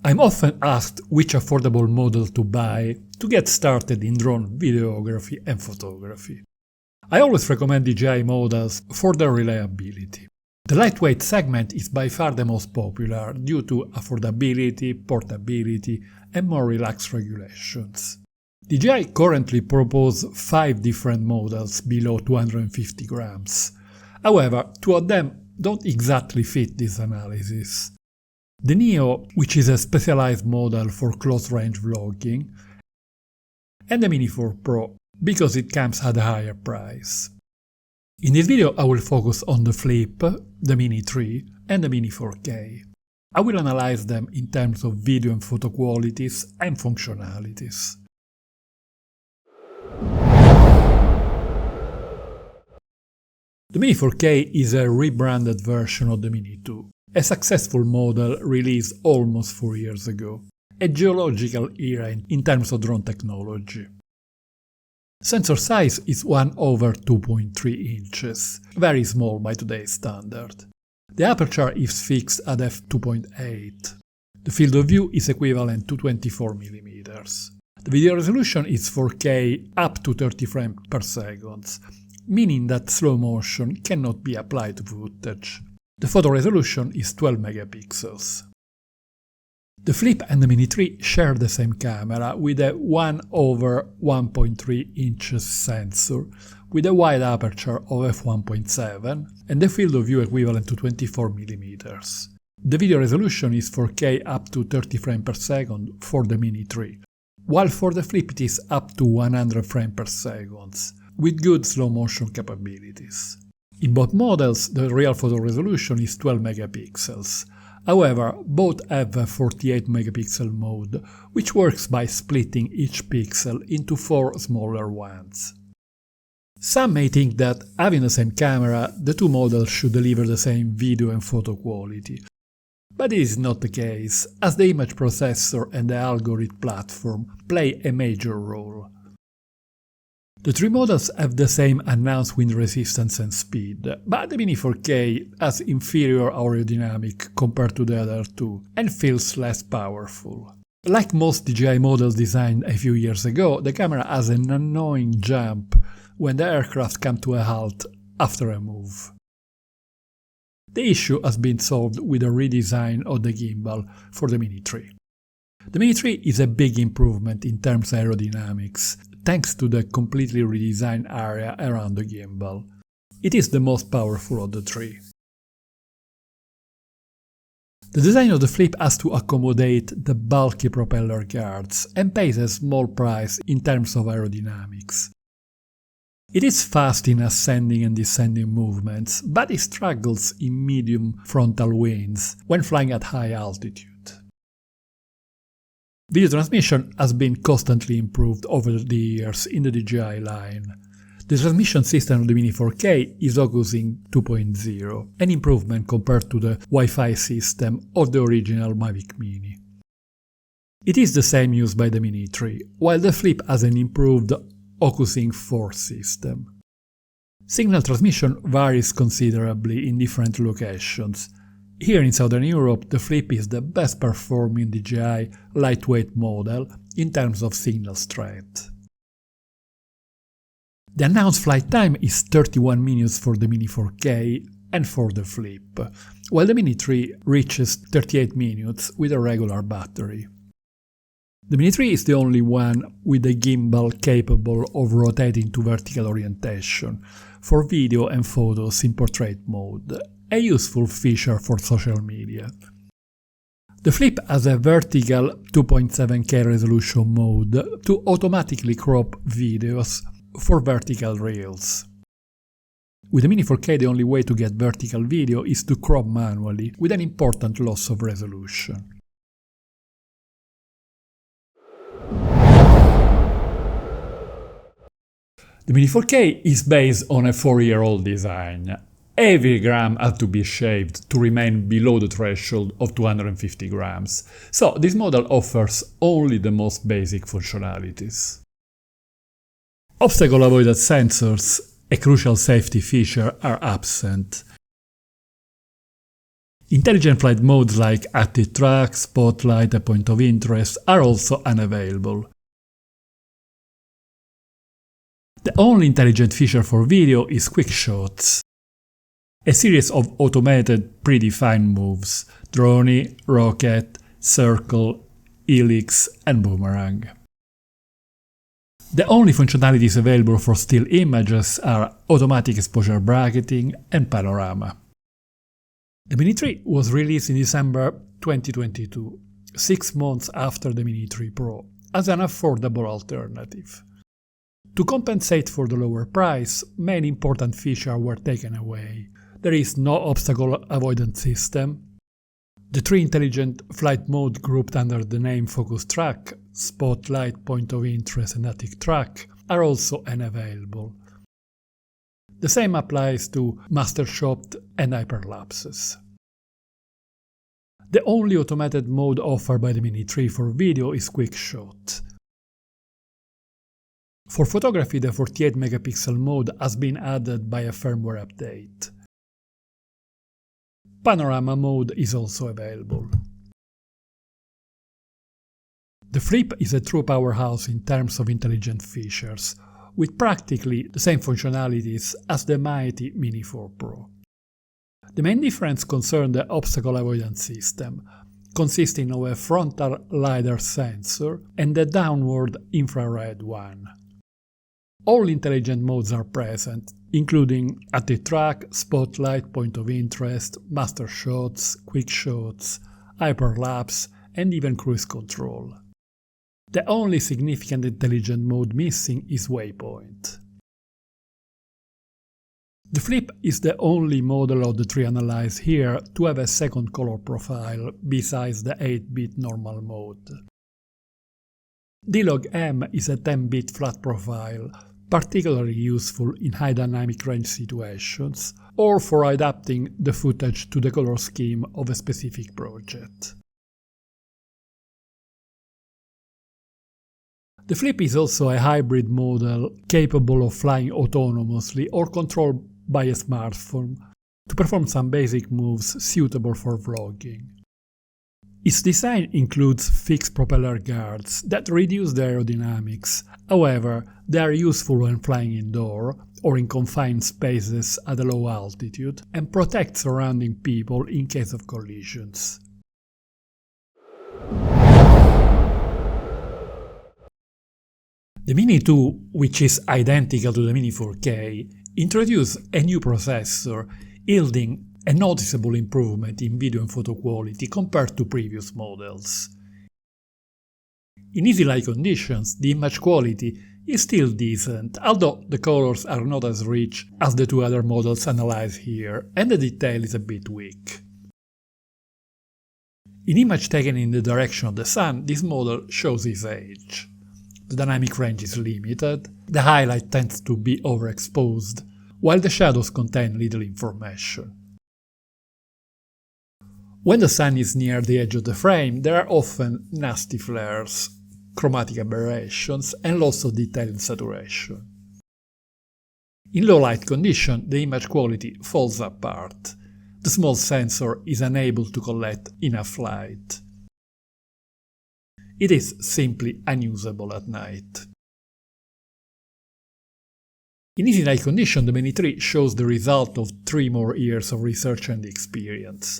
I'm often asked which affordable model to buy to get started in drone videography and photography. I always recommend DJI models for their reliability. The lightweight segment is by far the most popular due to affordability, portability, and more relaxed regulations. DJI currently proposes 5 different models below 250 grams. However, 2 of them don't exactly fit this analysis. The Neo, which is a specialized model for close-range vlogging, and the Mini 4 Pro, because it comes at a higher price. In this video I will focus on the Flip, the Mini 3 and the Mini 4K. I will analyze them in terms of video and photo qualities and functionalities. The Mini 4K is a rebranded version of the Mini 2, a successful model released almost 4 years ago, a geological era in terms of drone technology. Sensor size is 1/2.3 inches, very small by today's standard. The aperture is fixed at f2.8. The field of view is equivalent to 24 mm. The video resolution is 4K up to 30 frames per second, meaning that slow motion cannot be applied to footage. The photo resolution is 12 megapixels. The Flip and the Mini 3 share the same camera with a 1/1.3 inches sensor with a wide aperture of f1.7 and the field of view equivalent to 24 mm. The video resolution is 4K up to 30 frames per second for the Mini 3, while for the Flip it is up to 100 frames per second, with good slow motion capabilities. In both models, the real photo resolution is 12 megapixels. However, both have a 48 megapixel mode, which works by splitting each pixel into 4 smaller ones. Some may think that, having the same camera, the two models should deliver the same video and photo quality. But this is not the case, as the image processor and the algorithm platform play a major role. The 3 models have the same announced wind resistance and speed, but the Mini 4K has inferior aerodynamic compared to the other two and feels less powerful. Like most DJI models designed a few years ago, the camera has an annoying jump when the aircraft come to a halt after a move. The issue has been solved with a redesign of the gimbal for the Mini 3. The Mini 3 is a big improvement in terms of aerodynamics, thanks to the completely redesigned area around the gimbal. It is the most powerful of the 3. The design of the Flip has to accommodate the bulky propeller guards and pays a small price in terms of aerodynamics. It is fast in ascending and descending movements, but it struggles in medium frontal winds when flying at high altitude. Video transmission has been constantly improved over the years in the DJI line. The transmission system of the Mini 4K is Ocusing 2.0, an improvement compared to the Wi-Fi system of the original Mavic Mini. It is the same used by the Mini 3, while the Flip has an improved Ocusing 4 system. Signal transmission varies considerably in different locations. Here in Southern Europe, the Flip is the best performing DJI lightweight model in terms of signal strength. The announced flight time is 31 minutes for the Mini 4K and for the Flip, while the Mini 3 reaches 38 minutes with a regular battery. The Mini 3 is the only one with a gimbal capable of rotating to vertical orientation for video and photos in portrait mode, a useful feature for social media. The Flip has a vertical 2.7K resolution mode to automatically crop videos for vertical reels. With the Mini 4K, the only way to get vertical video is to crop manually, with an important loss of resolution. The Mini 4K is based on a 4-year-old design. Every gram had to be shaved to remain below the threshold of 250 grams, so this model offers only the most basic functionalities. Obstacle-avoided sensors, a crucial safety feature, are absent. Intelligent flight modes like active track, spotlight and point of interest are also unavailable. The only intelligent feature for video is quick shots, a series of automated predefined moves: drone, rocket, circle, helix and boomerang. The only functionalities available for still images are automatic exposure bracketing and panorama. The Mini 3 was released in December 2022, 6 months after the Mini 3 Pro, as an affordable alternative. To compensate for the lower price, many important features were taken away. There is no obstacle avoidance system. The 3 intelligent flight modes grouped under the name Focus Track, Spotlight, Point of Interest and Active Track are also unavailable. The same applies to Master Shot and Hyperlapses. The only automated mode offered by the Mini 3 for video is Quick Shot. For photography, the 48 megapixel mode has been added by a firmware update. Panorama mode is also available. The Flip is a true powerhouse in terms of intelligent features, with practically the same functionalities as the mighty Mini 4 Pro. The main difference concerns the obstacle avoidance system, consisting of a frontal LiDAR sensor and a downward infrared one. All intelligent modes are present, including active track, spotlight, point of interest, master shots, quick shots, hyperlapse, and even cruise control. The only significant intelligent mode missing is waypoint. The Flip is the only model of the 3 analyzed here to have a second color profile besides the 8-bit normal mode. D-Log-M is a 10-bit flat profile, particularly useful in high dynamic range situations or for adapting the footage to the color scheme of a specific project. The Flip is also a hybrid model capable of flying autonomously or controlled by a smartphone to perform some basic moves suitable for vlogging. Its design includes fixed propeller guards that reduce the aerodynamics, however, they are useful when flying indoor or in confined spaces at a low altitude and protect surrounding people in case of collisions. The Mini 2, which is identical to the Mini 4K, introduced a new processor, yielding a noticeable improvement in video and photo quality compared to previous models. In easy light conditions, the image quality is still decent, although the colors are not as rich as the 2 other models analyzed here, and the detail is a bit weak. In image taken in the direction of the sun, this model shows its age. The dynamic range is limited, the highlight tends to be overexposed, while the shadows contain little information. When the sun is near the edge of the frame, there are often nasty flares, chromatic aberrations, and loss of detail and saturation. In low light condition, the image quality falls apart. The small sensor is unable to collect enough light. It is simply unusable at night. In easy light condition, the Mini 3 shows the result of 3 more years of research and experience.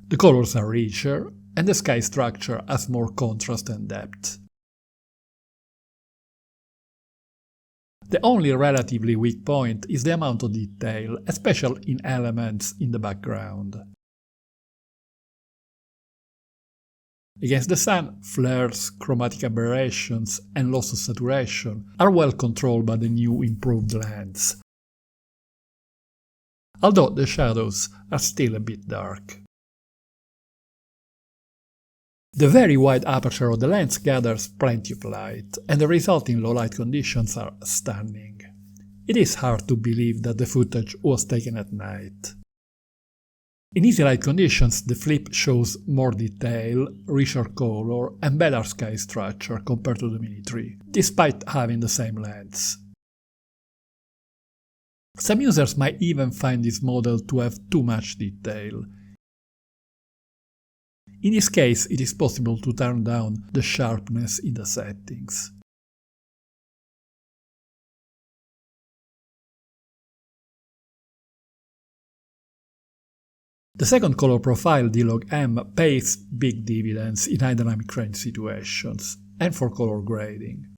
The colors are richer, and the sky structure has more contrast and depth. The only relatively weak point is the amount of detail, especially in elements in the background. Against the sun, flares, chromatic aberrations, and loss of saturation are well controlled by the new improved lens, although the shadows are still a bit dark. The very wide aperture of the lens gathers plenty of light, and the result in low light conditions are stunning. It is hard to believe that the footage was taken at night. In easy light conditions, the Flip shows more detail, richer color, and better sky structure compared to the Mini 3, despite having the same lens. Some users might even find this model to have too much detail. In this case, it is possible to turn down the sharpness in the settings. The second color profile, D-Log-M, pays big dividends in high dynamic range situations and for color grading.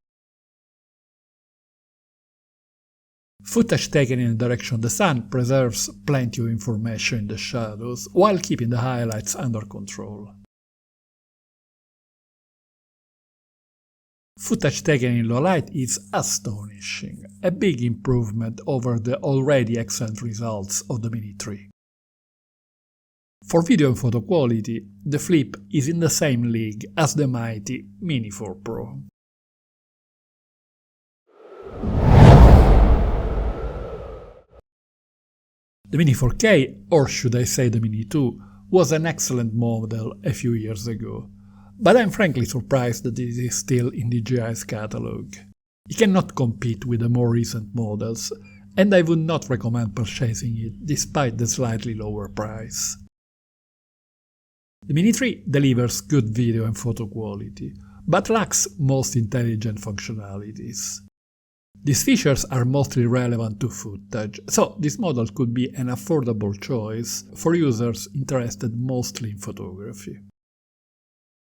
Footage taken in the direction of the sun preserves plenty of information in the shadows while keeping the highlights under control. Footage taken in low light is astonishing, a big improvement over the already excellent results of the Mini 3. For video and photo quality, the Flip is in the same league as the mighty Mini 4 Pro. The Mini 4K, or should I say the Mini 2, was an excellent model a few years ago, but I'm frankly surprised that it is still in DJI's catalog. It cannot compete with the more recent models, and I would not recommend purchasing it despite the slightly lower price. The Mini 3 delivers good video and photo quality, but lacks most intelligent functionalities. These features are mostly relevant to footage, so this model could be an affordable choice for users interested mostly in photography.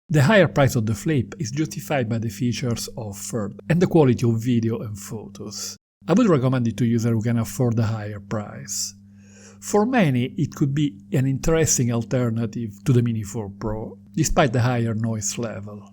The higher price of the Flip is justified by the features offered and the quality of video and photos. I would recommend it to users who can afford a higher price. For many, it could be an interesting alternative to the Mini 4 Pro, despite the higher noise level.